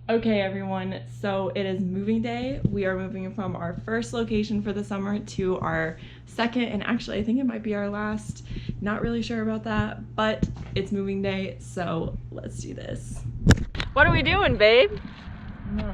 Okay, everyone, so it is moving day. We are moving from our first location for the summer to our second, and actually, I think it might be our last. Not really sure about that, but it's moving day, so let's do this. What are we doing, babe? His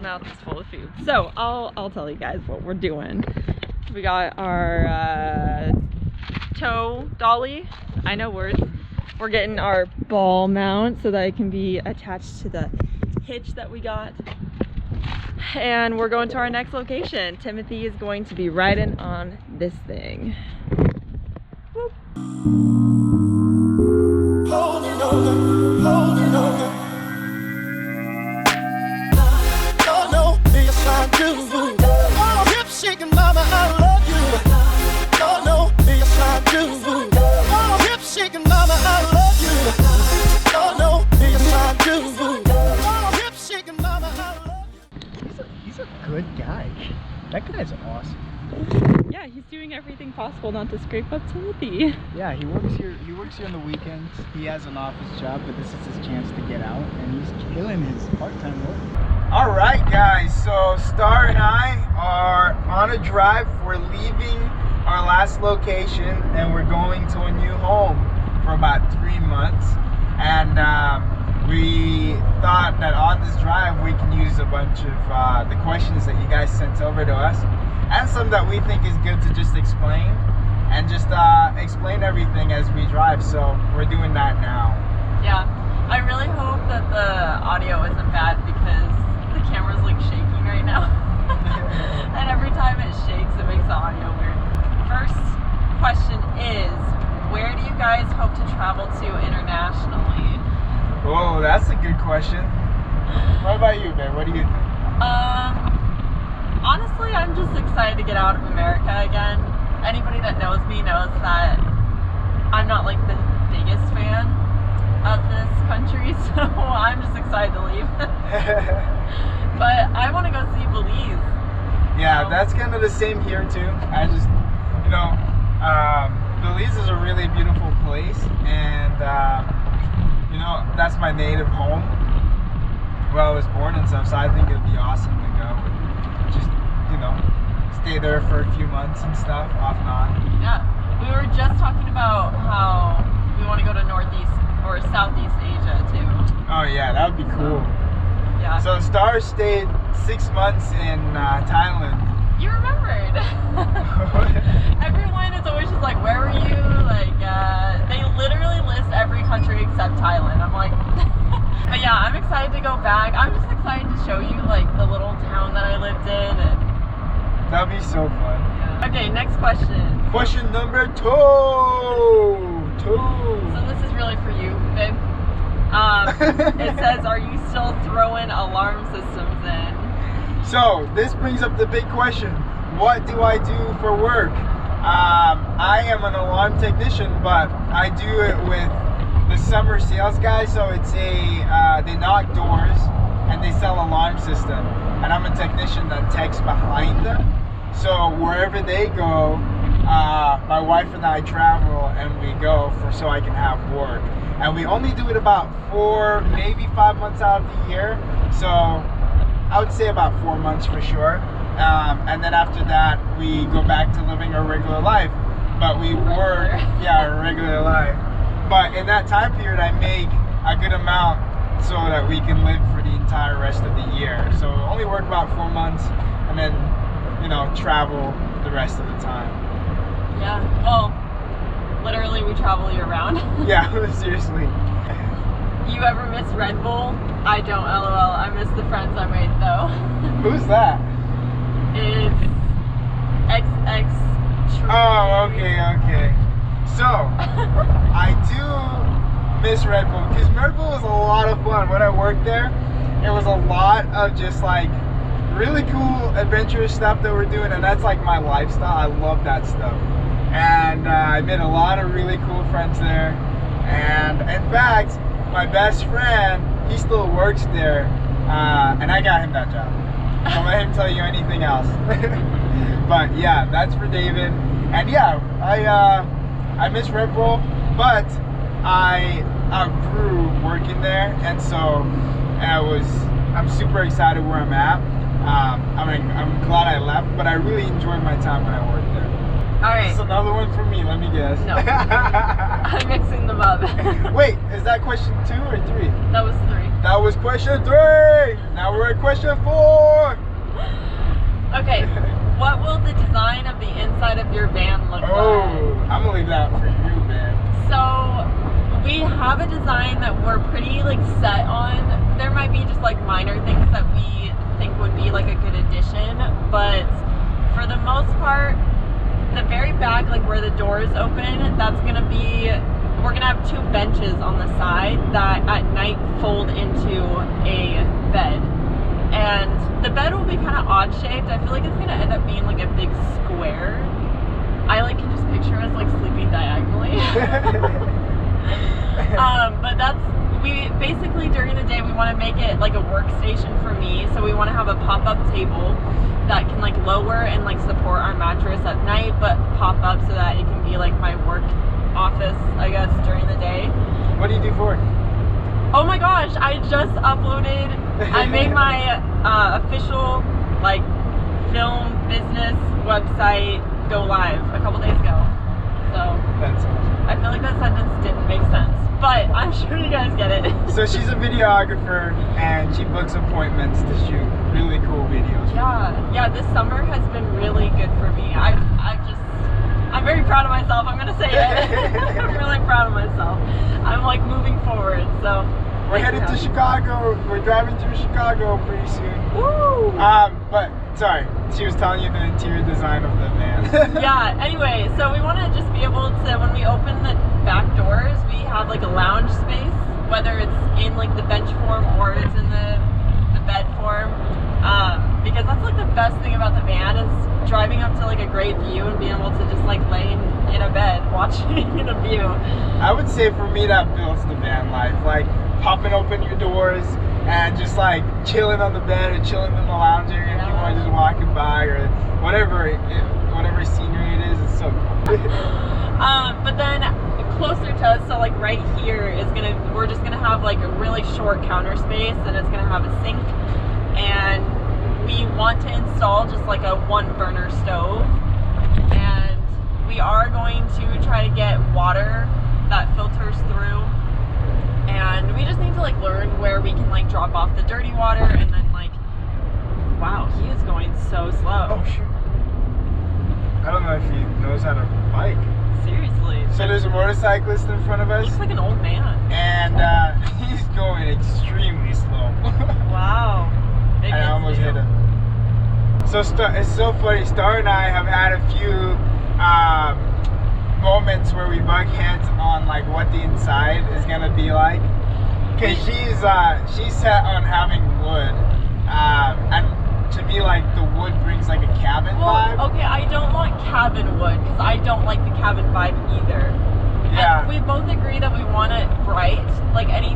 mouth is full of food. So I'll tell you guys what we're doing. We got our tow dolly. I know words. We're getting our ball mount so that it can be attached to the hitch that we got. And we're going to our next location. Timothy is going to be riding on this thing. Whoop. Holding on, holding on. Oh no, yes I do. Oh, hip shaking, mama, I love you. Oh no, yes I do. Oh, hip shaking, mama, I love you. Oh no, yes I do. Oh, hip shaking, mama, I love you. He's a good guy. That guy's awesome. Yeah, he's doing everything possible not to scrape up Timothy. Yeah, he works here. He works here on the weekends. He has an office job, but this is his chance to get out, and he's killing his part-time work. All right, guys. So Star and I are on a drive. We're leaving our last location, and we're going to a new home for about 3 months. And we thought that on this drive we can use a bunch of the questions that you guys sent over to us, and some that we think is good to just explain, and just explain everything as we drive. So we're doing that now. Yeah, I really hope that the audio isn't bad because the camera's like shaking right now. And every time it shakes, it makes the audio weird. First question is, where do you guys hope to travel to internationally? Oh, that's a good question. What about you, babe? What do you think? Honestly, I'm just excited to get out of America again. Anybody that knows me knows that I'm not like the biggest fan of this country, so I'm just excited to leave. But I want to go see Belize. Yeah, that's kind of the same here too. I just, Belize is a really beautiful place, and that's my native home where I was born and stuff. So I think it'd be awesome to go and just, stay there for a few months and stuff, off and on. Yeah, we were just talking about how we want to go to Northeast or Southeast Asia too. Oh yeah, that would be cool. Yeah. So Star stayed 6 months in Thailand. You remembered. Everyone is always just like, where were you? Like, they literally list every country except Thailand. I'm like, but yeah, I'm excited to go back. I'm just excited to show you like the little town that I lived in. And that'd be so fun. yeah. Okay, next question. Question number two. So this is really for you, babe. It says, are you still throwing alarm systems in? So this brings up the big question: what do I do for work? I am an alarm technician, but I do it with the summer sales guys. So it's they knock doors and they sell alarm system, and I'm a technician that techs behind them. So wherever they go, my wife and I travel and we go so I can have work. And we only do it about 4, maybe 5 months out of the year. So I would say about 4 months for sure. And then after that, we go back to living our regular life. But we work, our regular life. But in that time period, I make a good amount so that we can live for the entire rest of the year. So only work about 4 months and then, travel the rest of the time. Yeah, well, literally we travel year round. Yeah, seriously. You ever miss Red Bull? I don't, LOL. I miss the friends I made though. Who's that? It's XX. Oh, okay. So, I do miss Red Bull because Red Bull was a lot of fun. When I worked there, it was a lot of just like really cool adventurous stuff that we're doing, and that's like my lifestyle. I love that stuff. And I made a lot of really cool friends there. And in fact, my best friend, he still works there, and I got him that job. Don't let him tell you anything else. But yeah, that's for David. And yeah, I miss Red Bull, but I grew working there, and so I'm super excited where I'm at. I'm glad I left, but I really enjoyed my time when I worked there. All right. This is another one for me. Let me guess. No. I'm mixing them up. Wait, is that question 2 or 3? That was 3. That was question 3. Now we're at question 4. Okay. What will the design of the inside of your van look like? I'm gonna leave that for you, man. So we have a design that we're pretty like set on. There might be just like minor things that we think would be like a good addition, but for the most part, the very back, like where the doors open, that's gonna be, we're gonna have 2 benches on the side that at night fold into a bed. And the bed will be kind of odd shaped. I feel like it's gonna end up being like a big square. I like can just picture us like sleeping diagonally. But we basically during the day we want to make it like a workstation for me. So we want to have a pop-up table that can like lower and like support our mattress at night, but pop up so that it can be like my work office, I guess, during the day. What do you do for work? Oh my gosh, I just uploaded, I made my official like film business website go live a couple days ago. So That's awesome. I feel like that sentence didn't make sense, but I'm sure you guys get it. So she's a videographer and she books appointments to shoot really cool videos. Yeah, this summer has been really good for me. I'm very proud of myself. I'm gonna say it. I'm really proud of myself. I'm like moving forward. So we're headed to Chicago. We're driving through Chicago pretty soon. Woo! But sorry, she was telling you the interior design of the van. Yeah. Anyway, so we want to just be able to, when we open the back doors, we have like a lounge space, whether it's in like the bench form or it's in the bed form. Because that's like the best thing about the van is driving up to like a great view and being able to just like lay in a bed watching a view. I would say for me that builds the van life, like popping open your doors and just like chilling on the bed or chilling in the lounge area if you want to just walking by or whatever scenery it is. It's so cool. But then closer to us, so like right here is we're just gonna have like a really short counter space, and it's gonna have a sink, and we want to install just like a 1-burner stove, and we are going to try to get water that filters through, and we just need to like learn where we can like drop off the dirty water, and then like, wow, he is going so slow. Oh shoot. I don't know if he knows how to bike. Seriously. So there's a motorcyclist in front of us. Looks like an old man. And he's going extremely slow. Wow. Maybe I almost hit him. So it's so funny. Star and I have had a few moments where we buck heads on like what the inside is gonna be like. Cause she's set on having wood, and to me like the wood brings like a cabin vibe. Okay, I don't want cabin wood because I don't like the cabin vibe either. Yeah. And we both agree that we want it bright. Like any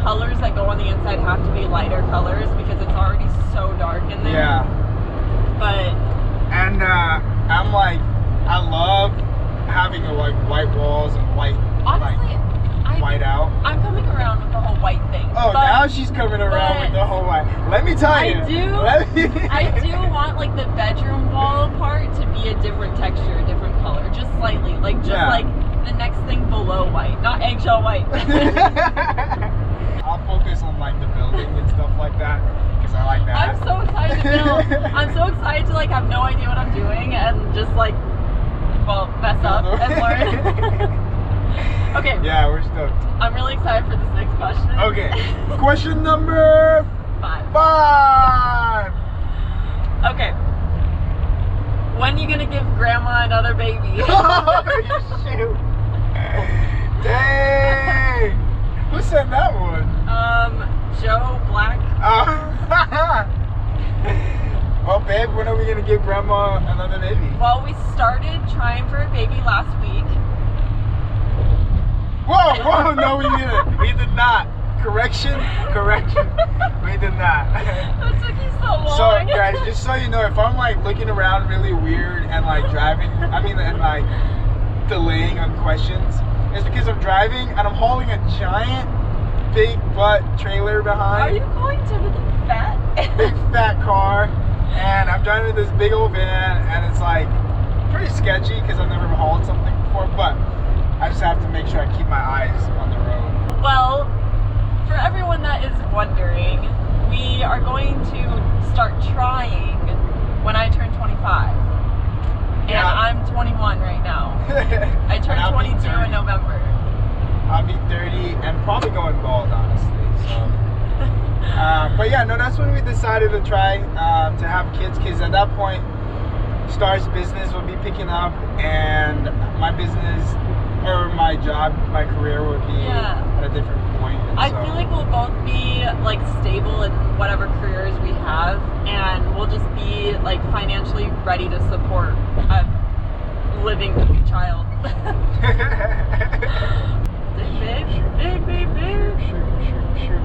colors that go on the inside have to be lighter colors because it's already so dark in there. Yeah. But I'm like, I love having like white walls and white, honestly, white out. I'm coming around with the whole white thing. Oh, now she's coming around with the whole white. Let me tell you. I do want like the bedroom wall part to be a different texture, a different color, just slightly, like just like the next thing below white, not eggshell white. I'll focus on like the building and stuff like that because I like that. I'm so excited to build. I'm so excited to like have no idea what I'm doing and just like, well, mess up and learn. Okay. Yeah, we're stoked. I'm really excited for this next question. Okay. Question number 5. Okay. When are you gonna give Grandma another baby? Oh, shoot. Dang. Who said that one? Joe Black. Well, babe, when are we gonna give Grandma another baby? Well, we started trying for a baby last week. Whoa, no, we didn't. We did not. Correction. We did not. That took you so long. So, guys, just so you know, if I'm like looking around really weird and like driving, and like delaying on questions, is because I'm driving and I'm hauling a giant, big butt trailer behind. Are you going to the fat? Big fat car, and I'm driving this big old van, and it's like pretty sketchy because I've never hauled something before, but I just have to make sure I keep my eyes on the road. Well, for everyone that is wondering, we are going to start trying when I turn 25. And I'm 21 right now. I turned 22 in November. I'll be 30 and probably going bald, honestly. So, but yeah, no, that's when we decided to try to have kids, because at that point, Star's business will be picking up, and my business or my job, my career would be at a different point. I feel like we'll both be like stable in whatever careers we have, and we'll just be like financially ready to support a living child. Shoot.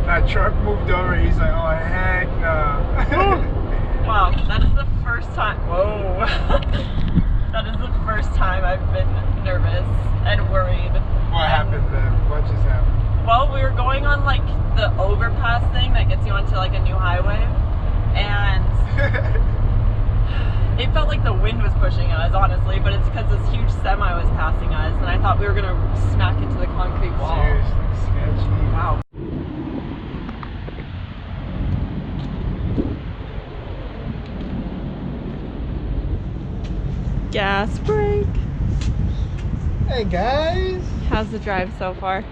That truck moved over. He's like, oh heck no. Wow, that is the first time. Whoa. That is the first time I've been nervous and worried. What happened then? What just happened? Well, we were going on like the overpass thing that gets you onto like a new highway, and it felt like the wind was pushing us, honestly, but it's because this huge semi was passing us, and I thought we were gonna smack into the concrete wall. Seriously, sketchy. Wow. Gas break. Hey guys. How's the drive so far?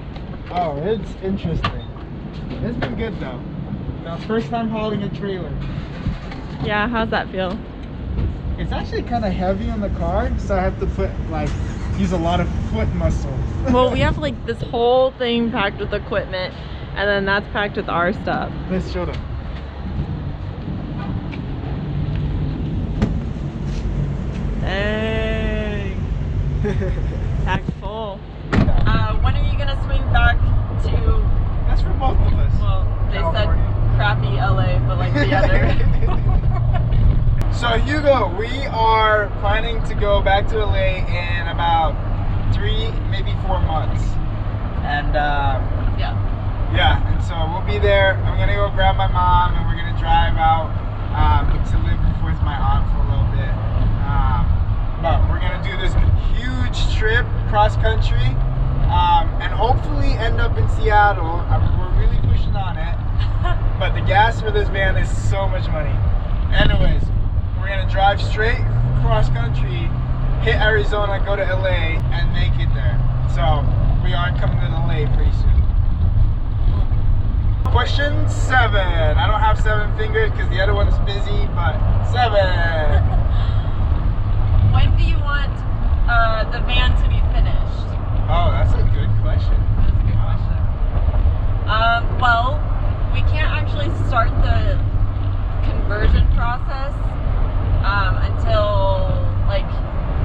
Oh, it's interesting. It's been good though. First time hauling a trailer. Yeah, how's that feel? It's actually kind of heavy on the car, so I have to use a lot of foot muscle. Well, we have like this whole thing packed with equipment, and then that's packed with our stuff. Let's show them. Dang. Packed full. When are you gonna swing back to? That's for both of us. Well, they California. said crappy LA, but like the other. So Hugo, we are planning to go back to LA in about 3, maybe 4 months, and and so we'll be there. I'm gonna go grab my mom, and we're gonna drive out to live with my aunt for a little bit. But we're gonna do this huge trip cross country, and hopefully end up in Seattle. We're really pushing on it, but the gas for this van is so much money. Anyways, we're gonna drive straight cross country, hit Arizona, go to LA, and make it there. So we are coming to LA pretty soon. Question 7. I don't have 7 fingers because the other one's busy, but 7. When do you want the van to be finished? Oh, that's a good question. That's a good question. Well, we can't actually start the conversion process until like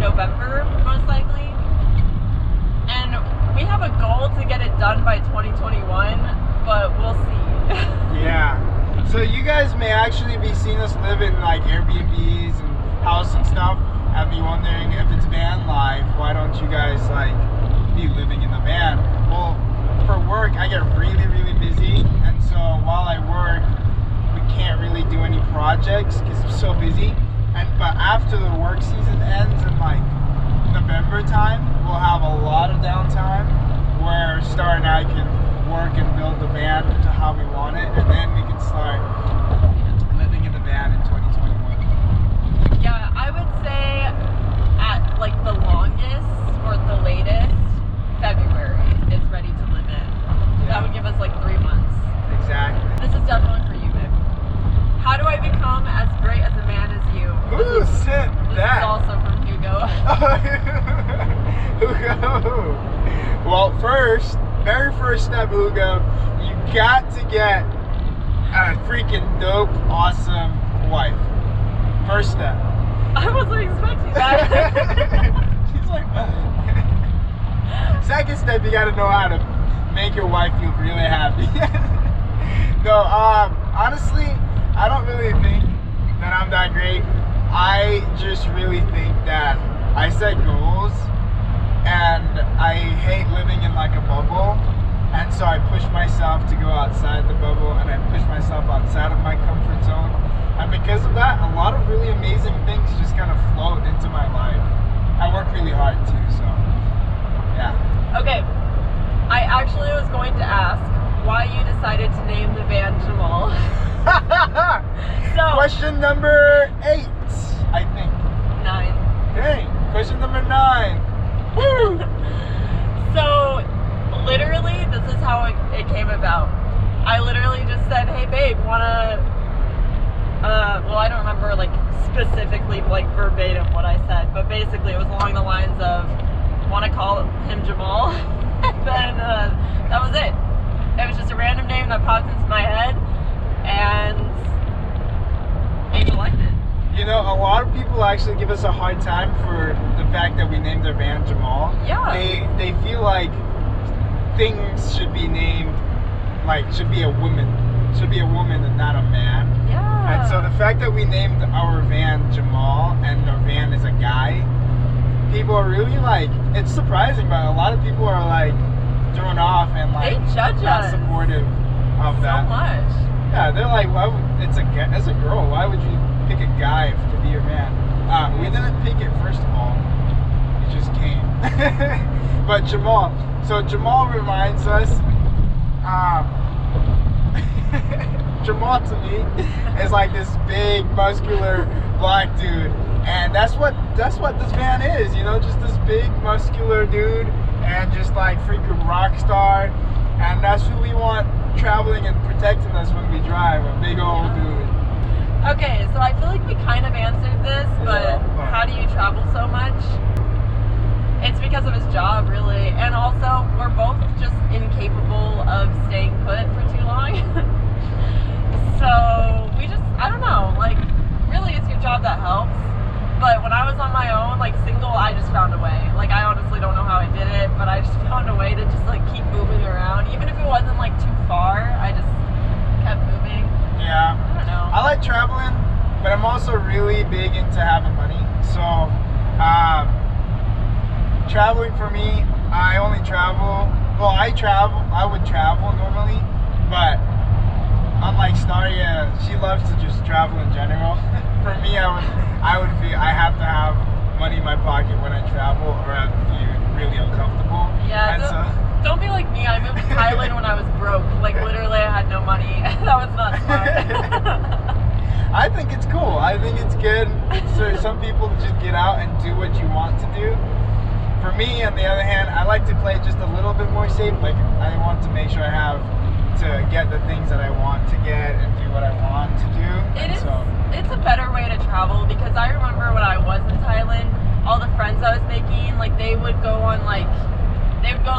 November, most likely. And we have a goal to get it done by 2021, but we'll see. Yeah. So you guys may actually be seeing us live in like Airbnbs and house and stuff, and be wondering if it's van life, why don't you guys like be living in the van? Well, for work I get really, really busy, and so while I work, we can't really do any projects because I'm so busy. But after the work season ends in like November time, we'll have a lot of downtime where Star and I can work and build the van to how we want it, and then we can start living in the van in 2021. Yeah, I would say at like the longest or the latest, February it's ready to live in. That would give us like 3 months. Exactly. This is definitely for you, babe. How do I become as great as a man as you? Who sent This that? is also from Hugo. Hugo. Well, very first step, Hugo, you got to get a freaking dope, awesome wife. First step. I wasn't expecting that. She's like, second step, you got to know how to make your wife feel really happy. No, honestly, I don't really think that I'm that great. I just really think that I set goals, and I hate living in like a bubble, and so I push myself to go outside the bubble, and I push myself outside of my comfort zone, and because of that, a lot of really amazing things just kind of float into my life. I work really hard too, so yeah. Okay, I actually was going to ask why you decided to name the van Jamal. So Question number 8, I think. 9. Hey, question number 9. Woo! So literally, this is how it came about. I literally just said, "Hey babe, wanna?" Well, I don't remember like specifically like verbatim what I said, but basically it was along the lines of, "Want to call him Jamal?" And then that was it. It was just a random name that popped into my head, and Angel liked it. You know, a lot of people actually give us a hard time for the fact that we named our van Jamal. Yeah. They feel like things should be named, like should be a woman and not a man. Yeah. And so the fact that we named our van Jamal and our van is a guy, people are really like, it's surprising, but a lot of people are like thrown off and like They judge not us supportive of so that. much. Yeah, they're like, why would, as a girl, why would you pick a guy to be your man? We didn't pick it, first of all. It just came. But Jamal, so Jamal reminds us, Jamal to me is like this big, muscular black dude. And that's what this van is, you know, just this big, muscular dude and just like freaking rock star. And that's who we want traveling and protecting us when we drive, a big old dude. Okay, so I feel like we kind of answered this, but how do you travel so much? It's because of his job, really. And also, we're both just incapable of staying put for too long. So, we just, I don't know, like, really it's your job that helps. But when I was on my own, like single, I just found a way. Like, I honestly don't know how I did it, but I just found a way to just like keep moving around. Even if it wasn't like too far, I just kept moving. Yeah. I don't know. I like traveling, but I'm also really big into having money. So, traveling for me, I only travel, well, I would travel normally, but unlike Staria, she loves to just travel in general. For me, I have to have money in my pocket when I travel, or I'd be really uncomfortable. Yeah, And don't be like me. I moved to Thailand when I was broke. Like, literally, I had no money. That was not smart. I think it's cool. I think it's good for some people to just get out and do what you want to do. For me, on the other hand, I like to play just a little bit more safe. Like, I want to make sure I have to get the things that I want to get and do what I want to do. It's a better way to travel, because I remember when I was in Thailand, all the friends I was making, like they would go to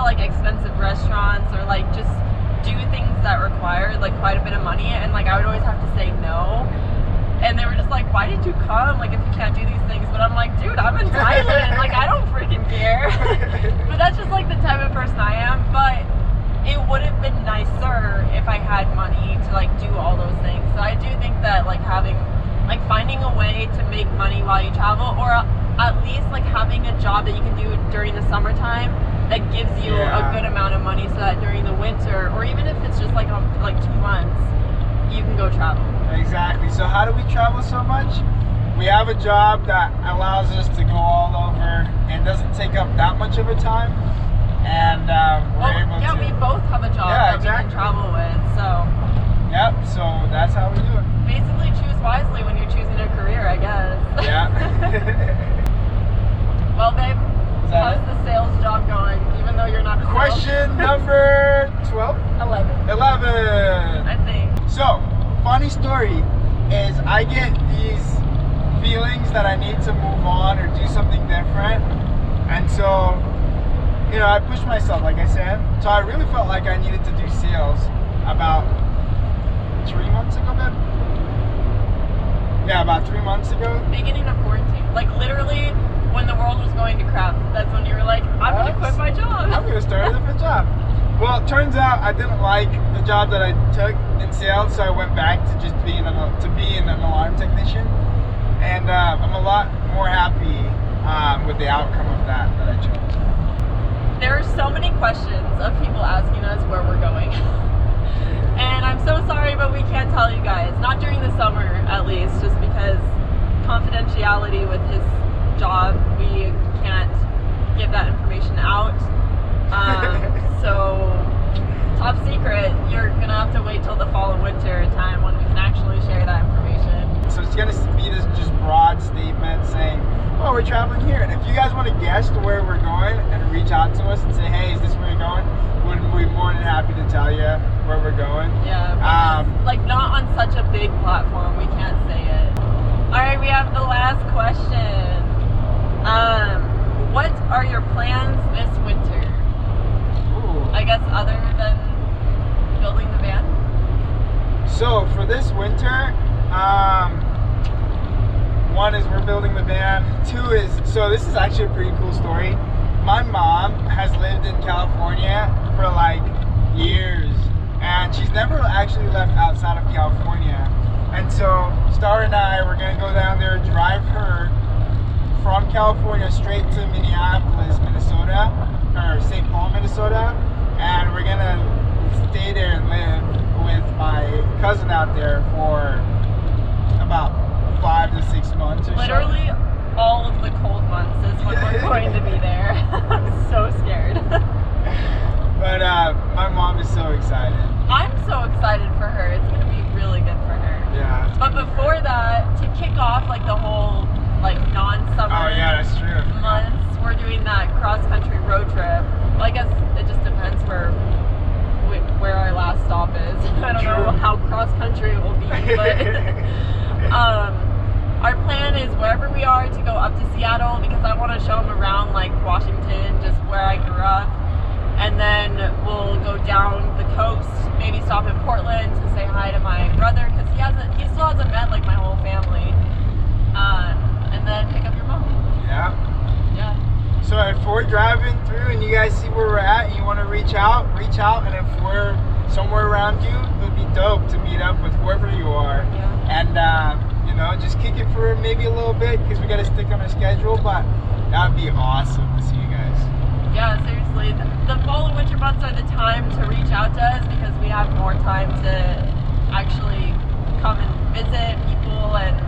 like expensive restaurants or like just do things that required like quite a bit of money, and like I would always have to say no. And they were just like, "Why did you come? Like, if you can't do these things." But I'm like, dude, I'm in Thailand. Like, I don't freaking care. But that's just like the type of person I am. But it would have been nicer if I had money to like do all those things. So I do think that like finding a way to make money while you travel, or at least like having a job that you can do during the summertime that gives you a good amount of money, so that during the winter, or even if it's just like 2 months, you can go travel. Exactly. So how do we travel so much? We have a job that allows us to go all over and doesn't take up that much of a time, and we're able to. Yeah, we both have a job that we can travel with, so. Yep. So that's how we do it. Basically, choose wisely when you're choosing a career, I guess. Yeah. Well, babe, how's the sales job going? Even though you're not a Question number 12? 11. 11. I think. So, funny story is I get these feelings that I need to move on or do something different. And so, you know, I pushed myself, like I said. So I really felt like I needed to do sales about 3 months ago, babe? Yeah, about 3 months ago. Beginning of quarantine. Like, literally, when the world was going to crap, that's when you were like, I'm going to quit my job. I'm going to start a different job. Well, it turns out I didn't like the job that I took in sales, so I went back to just being an alarm technician. And I'm a lot more happy with the outcome of that I chose. There are so many questions of people asking us where we're going. And I'm so sorry, but we can't tell you guys. Not during the summer, at least, just because confidentiality with his job, we can't give that information out. So, top secret, you're gonna have to wait till the fall and winter time when we can actually share that information. So it's gonna be this just broad statement saying, oh, we're traveling here. And if you guys want to guess to where we're going and reach out to us and say, hey, is this where you're going? We'd be more than happy to tell you where we're going. Yeah, but like not on such a big platform, we can't say it. All right, we have the last question. What are your plans this winter? Ooh. I guess other than building the van? So for this winter, one is we're building the van. Two is, so this is actually a pretty cool story. My mom has lived in California for like years, and she's never actually left outside of California. And so Star and I were gonna go down there, drive her from California straight to Minneapolis, Minnesota, or St. Paul, Minnesota, and we're gonna stay there and live with my cousin out there for about 5 to 6 months or Literally all of the cold months is when we're going to be there. I'm so scared. But my mom is so excited. I'm so excited for her. It's gonna be really good for her. Yeah. But before that, to kick off like the whole like non-summer Oh yeah, that's true. months, we're doing that cross-country road trip. Well, I guess it just depends where our last stop is. I don't know how cross-country it will be, but our plan is wherever we are to go up to Seattle, because I want to show them around like Washington, just where I grew up. And then we'll go down the coast, maybe stop in Portland to say hi to my brother, because he still hasn't met like my whole family. And then pick up your mom. Yeah. Yeah. So if we're driving through and you guys see where we're at and you want to reach out. And if we're somewhere around you, it would be dope to meet up with whoever you are. Yeah. And you know, just kick it for maybe a little bit, because we got to stick on a schedule. But that would be awesome to see you guys. Yeah, seriously. The fall and winter months are the time to reach out to us, because we have more time to actually come and visit people and